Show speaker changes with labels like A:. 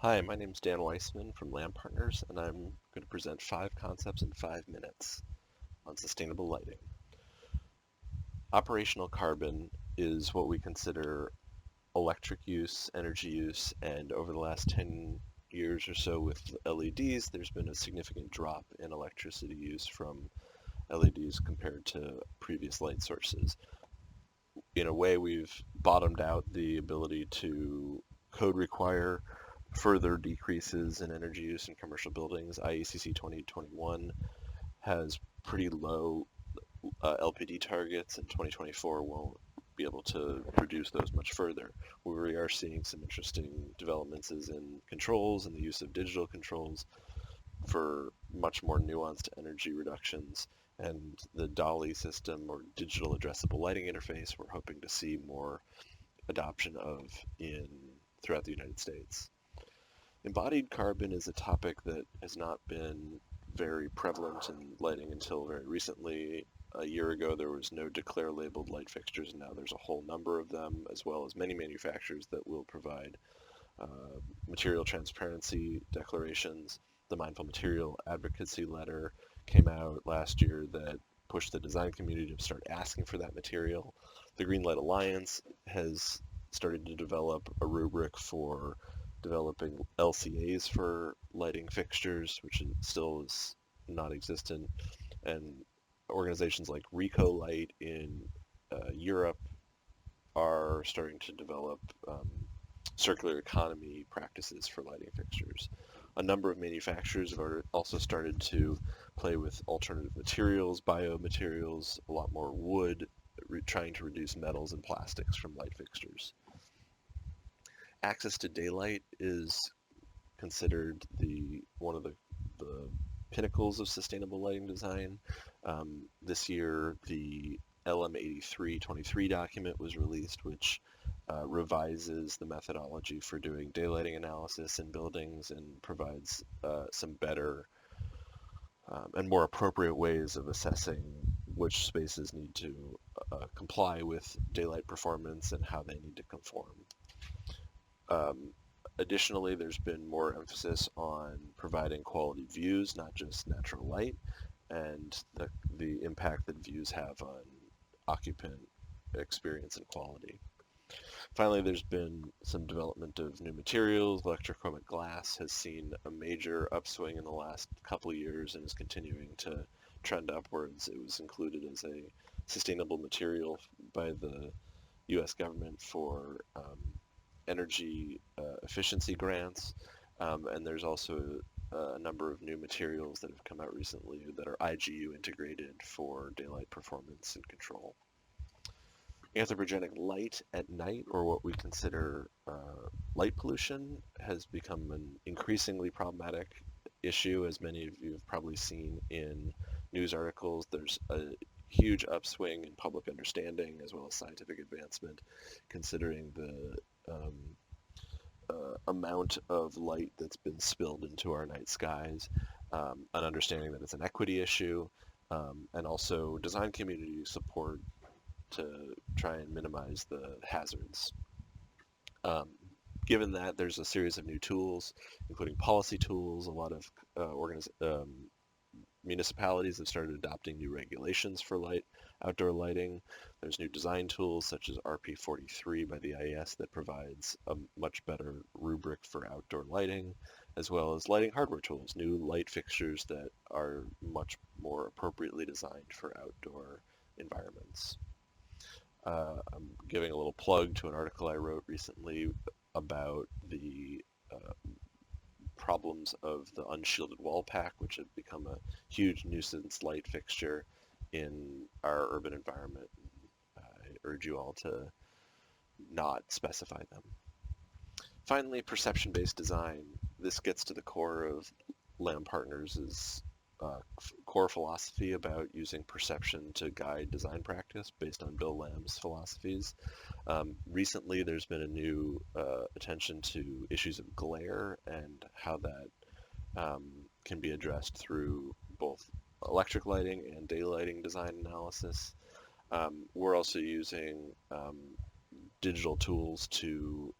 A: Hi, my name is Dan Weissman from Lam Partners, and I'm going to present 5 concepts in 5 minutes on sustainable lighting. Operational carbon is what we consider electric use, energy use, and over the last 10 years or so with LEDs, there's been a significant drop in electricity use from LEDs compared to previous light sources. In a way, we've bottomed out the ability to code require further decreases in energy use in commercial buildings. IECC 2021 has pretty low LPD targets, and 2024 won't be able to reduce those much further. Where we are seeing some interesting developments is in controls and the use of digital controls for much more nuanced energy reductions. And the DALI system, or digital addressable lighting interface, we're hoping to see more adoption of throughout the United States. Embodied carbon is a topic that has not been very prevalent in lighting until very recently. A year ago, there was no declare labeled light fixtures, and now there's a whole number of them, as well as many manufacturers that will provide material transparency declarations. The Mindful Material Advocacy Letter came out last year that pushed the design community to start asking for that material. The Green Light Alliance has started to develop a rubric for developing LCAs for lighting fixtures, which still is non-existent, and organizations like Rico Light in Europe are starting to develop circular economy practices for lighting fixtures. A number of manufacturers have also started to play with alternative materials, biomaterials, a lot more wood, trying to reduce metals and plastics from light fixtures. Access to daylight is considered one of the pinnacles of sustainable lighting design. This year, the LM8323 document was released, which revises the methodology for doing daylighting analysis in buildings and provides some better and more appropriate ways of assessing which spaces need to comply with daylight performance and how they need to conform. Additionally, there's been more emphasis on providing quality views, not just natural light, and the impact that views have on occupant experience and quality. Finally, there's been some development of new materials. Electrochromic glass has seen a major upswing in the last couple of years and is continuing to trend upwards. It was included as a sustainable material by the U.S. government for energy efficiency grants, and there's also a number of new materials that have come out recently that are IGU integrated for daylight performance and control. Anthropogenic light at night, or what we consider light pollution, has become an increasingly problematic issue. As many of you have probably seen in news articles, there's a huge upswing in public understanding as well as scientific advancement, considering the amount of light that's been spilled into our night skies, an understanding that it's an equity issue, and also design community support to try and minimize the hazards. Given that, there's a series of new tools, including policy tools. A lot of municipalities have started adopting new regulations for outdoor lighting. There's new design tools such as RP43 by the IES that provides a much better rubric for outdoor lighting, as well as lighting hardware tools, new light fixtures that are much more appropriately designed for outdoor environments. I'm giving a little plug to an article I wrote recently about the problems of the unshielded wall pack, which have become a huge nuisance light fixture in our urban environment. I urge you all to not specify them. Finally, perception-based design. This gets to the core of Lam Partners' core philosophy about using perception to guide design practice based on Bill Lam's philosophies. Recently, there's been a new attention to issues of glare and how that can be addressed through both electric lighting and daylighting design analysis. We're also using digital tools to